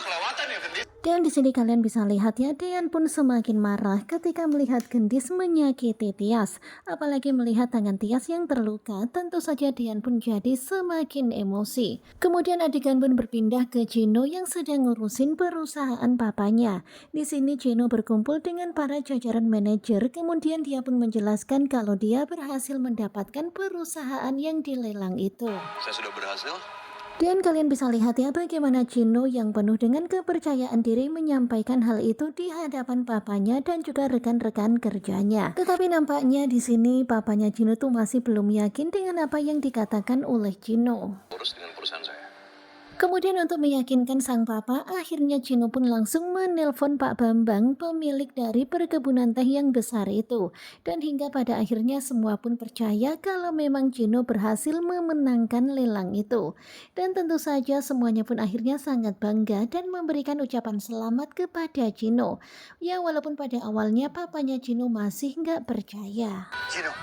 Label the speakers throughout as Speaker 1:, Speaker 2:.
Speaker 1: kelewatan ya, Gendis?
Speaker 2: Dan di sini kalian bisa lihat ya, Dean pun semakin marah ketika melihat Gendis menyakiti Tias. Apalagi melihat tangan Tias yang terluka, tentu saja Dean pun jadi semakin emosi. Kemudian adegan pun berpindah ke Gino yang sedang ngurusin perusahaan papanya. Di sini Gino berkumpul dengan para jajaran manajer, kemudian dia pun menjelaskan kalau dia berhasil mendapatkan perusahaan yang dilelang itu.
Speaker 1: Saya sudah berhasil.
Speaker 2: Dan kalian bisa lihat ya bagaimana Gino yang penuh dengan kepercayaan diri menyampaikan hal itu di hadapan papanya dan juga rekan-rekan kerjanya. Tetapi nampaknya di sini papanya Gino tuh masih belum yakin dengan apa yang dikatakan oleh Gino.
Speaker 1: Urus dengan perusahaan saya.
Speaker 2: Kemudian untuk meyakinkan sang papa, akhirnya Gino pun langsung menelpon Pak Bambang, pemilik dari perkebunan teh yang besar itu. Dan hingga pada akhirnya semua pun percaya kalau memang Gino berhasil memenangkan lelang itu. Dan tentu saja semuanya pun akhirnya sangat bangga dan memberikan ucapan selamat kepada Gino. Ya walaupun pada awalnya papanya Gino masih nggak percaya.
Speaker 1: Gino,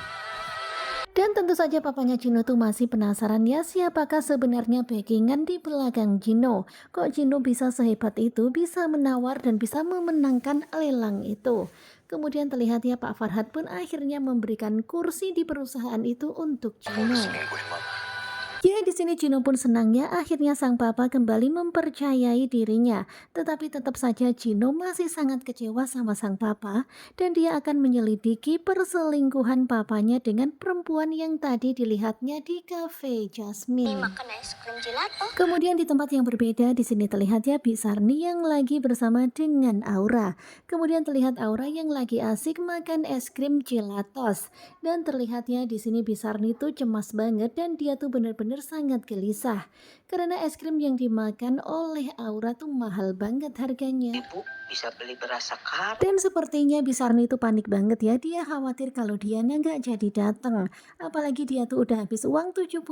Speaker 2: Dan tentu saja papanya Gino tuh masih penasaran ya siapakah sebenarnya backingan di belakang Gino. Kok Gino bisa sehebat itu, bisa menawar dan bisa memenangkan lelang itu. Kemudian terlihat ya Pak Farhad pun akhirnya memberikan kursi di perusahaan itu untuk
Speaker 1: aku udah
Speaker 2: Gino.
Speaker 1: selingkuhin mama.
Speaker 2: Ya, di sini Gino pun senang ya, akhirnya sang papa kembali mempercayai dirinya. Tetapi tetap saja Gino masih sangat kecewa sama sang papa dan dia akan menyelidiki perselingkuhan papanya dengan perempuan yang tadi dilihatnya di cafe Jasmine.
Speaker 3: Makan es krim gelato.
Speaker 2: Kemudian di tempat yang berbeda di sini terlihat ya Bisarni yang lagi bersama dengan Aura. Kemudian terlihat Aura yang lagi asik makan es krim gelatos. Dan terlihat ya di sini Bisarni tuh cemas banget dan dia tuh benar-benar sangat gelisah. Karena es krim yang dimakan oleh Aura tuh mahal banget harganya.
Speaker 3: Ibu bisa beli beras sekarang.
Speaker 2: Dan sepertinya Bisarni itu panik banget ya, dia khawatir kalau Diana nggak jadi datang. Apalagi dia tuh udah habis uang 70.000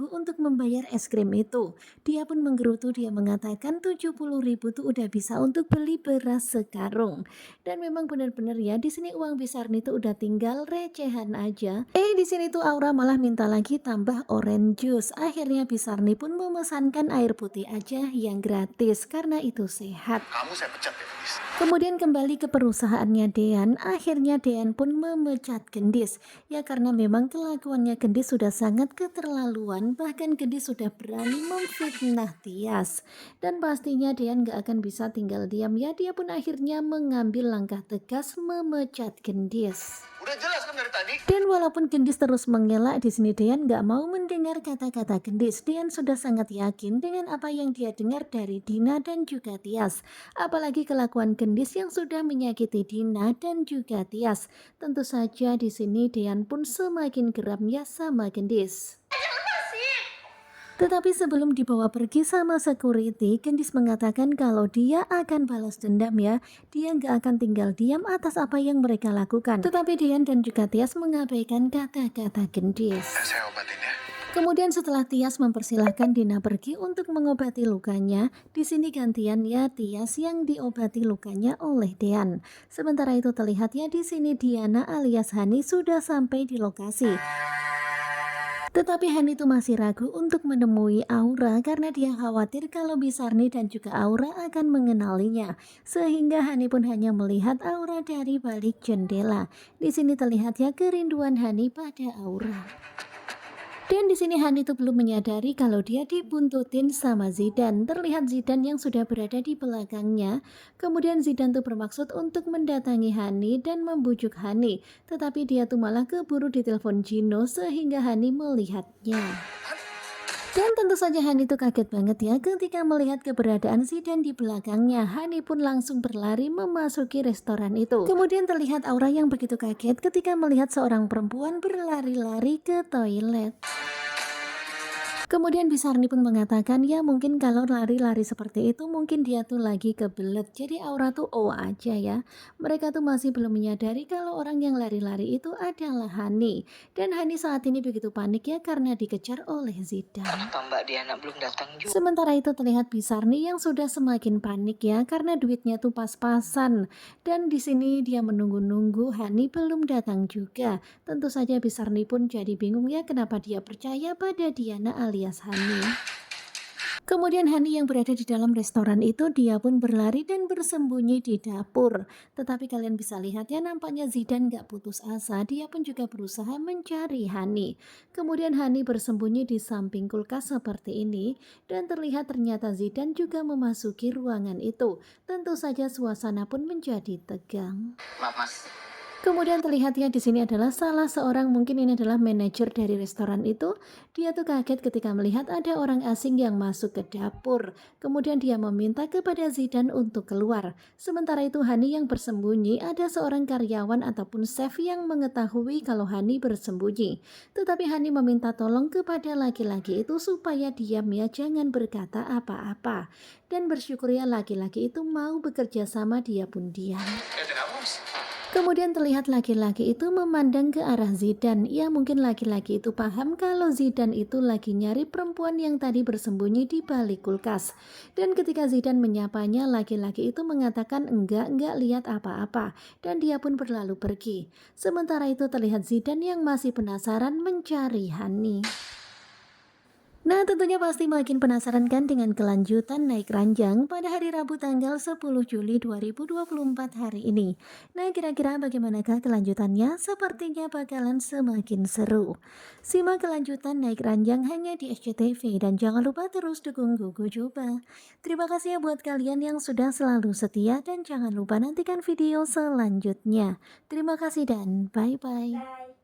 Speaker 2: untuk membayar es krim itu. Dia pun menggerutu, dia mengatakan 70.000 tuh udah bisa untuk beli beras sekarung. Dan memang benar-benar ya, di sini uang Bisarni tuh udah tinggal recehan aja. Di sini tuh Aura malah minta lagi tambah orange juice. Akhirnya Bisarni pun memesankan air putih aja yang gratis karena itu sehat.
Speaker 1: Kamu saya pecat ya, Gendis.
Speaker 2: Kemudian kembali ke perusahaannya Dean, akhirnya Dean pun memecat Gendis. Ya karena memang kelakuannya Gendis sudah sangat keterlaluan, bahkan Gendis sudah berani memfitnah Tias. Dan pastinya Dean gak akan bisa tinggal diam ya, dia pun akhirnya mengambil langkah tegas memecat Gendis.
Speaker 1: Udah jelas kan dari tadi?
Speaker 2: Dan walaupun Gendis terus mengelak, di sini Dean nggak mau mendengar kata-kata Gendis. Dean sudah sangat yakin dengan apa yang dia dengar dari Dina dan juga Tias. Apalagi kelakuan Gendis yang sudah menyakiti Dina dan juga Tias. Tentu saja di sini Dean pun semakin geram ya sama Gendis. Tetapi sebelum dibawa pergi sama security, Gendis mengatakan kalau dia akan balas dendam ya. Dia nggak akan tinggal diam atas apa yang mereka lakukan. Tetapi Dian dan juga Tias mengabaikan kata-kata Gendis.
Speaker 1: Saya obatin ya.
Speaker 2: Kemudian setelah Tias mempersilahkan Dina pergi untuk mengobati lukanya, di sini gantian ya Tias yang diobati lukanya oleh Dean. Sementara itu terlihat ya di sini Diana alias Hani sudah sampai di lokasi. Tetapi Hani itu masih ragu untuk menemui Aura karena dia khawatir kalau Bisarni dan juga Aura akan mengenalinya. Sehingga Hani pun hanya melihat Aura dari balik jendela. Di sini terlihat ya kerinduan Hani pada Aura. Dan di sini Hani tuh belum menyadari kalau dia dibuntutin sama Zidane. Terlihat Zidane yang sudah berada di belakangnya. Kemudian Zidane tuh bermaksud untuk mendatangi Hani dan membujuk Hani. Tetapi dia tuh malah keburu ditelepon Gino sehingga Hani melihatnya. Dan tentu saja Hani tuh kaget banget ya ketika melihat keberadaan Zidane di belakangnya. Hani pun langsung berlari memasuki restoran itu. Kemudian terlihat Aura yang begitu kaget ketika melihat seorang perempuan berlari-lari ke toilet. Kemudian Bisarni pun mengatakan ya mungkin kalau lari-lari seperti itu mungkin dia tuh lagi kebelet. Jadi Aura tuh aja ya. Mereka tuh masih belum menyadari kalau orang yang lari-lari itu adalah Hani. Dan Hani saat ini begitu panik ya karena dikejar oleh Zidane.
Speaker 3: Kenapa Mbak Diana belum datang juga?
Speaker 2: Sementara itu terlihat Bisarni yang sudah semakin panik ya karena duitnya tuh pas-pasan. Dan di sini dia menunggu-nunggu Hani belum datang juga. Tentu saja Bisarni pun jadi bingung ya kenapa dia percaya pada Diana alias Hani. Kemudian Hani yang berada di dalam restoran itu dia pun berlari dan bersembunyi di dapur. Tetapi kalian bisa lihat ya nampaknya Zidan gak putus asa, dia pun juga berusaha mencari Hani. Kemudian Hani bersembunyi di samping kulkas seperti ini dan ternyata Zidan juga memasuki ruangan itu. Tentu saja suasana pun menjadi tegang.
Speaker 1: Maaf mas.
Speaker 2: Kemudian terlihat ya di sini adalah salah seorang mungkin ini adalah manajer dari restoran itu. Dia tuh kaget ketika melihat ada orang asing yang masuk ke dapur. Kemudian dia meminta kepada Zidan untuk keluar. Sementara itu Hani yang bersembunyi, ada seorang karyawan ataupun chef yang mengetahui kalau Hani bersembunyi. Tetapi Hani meminta tolong kepada laki-laki itu supaya diam ya, jangan berkata apa-apa. Dan bersyukur ya laki-laki itu mau bekerja sama, dia pun diam.
Speaker 1: Ada kamu mas.
Speaker 2: Kemudian terlihat laki-laki itu memandang ke arah Zidan. Ya mungkin laki-laki itu paham kalau Zidan itu lagi nyari perempuan yang tadi bersembunyi di balik kulkas. Dan ketika Zidan menyapanya, laki-laki itu mengatakan enggak lihat apa-apa. Dan dia pun berlalu pergi. Sementara itu terlihat Zidan yang masih penasaran mencari Hani. Nah, tentunya pasti makin penasaran kan dengan kelanjutan naik ranjang pada hari Rabu tanggal 10 Juli 2024 hari ini. Nah, kira-kira bagaimanakah kelanjutannya? Sepertinya bakalan semakin seru. Simak kelanjutan naik ranjang hanya di SCTV dan jangan lupa terus dukung Gugu Juba. Terima kasih ya buat kalian yang sudah selalu setia dan jangan lupa nantikan video selanjutnya. Terima kasih dan bye-bye.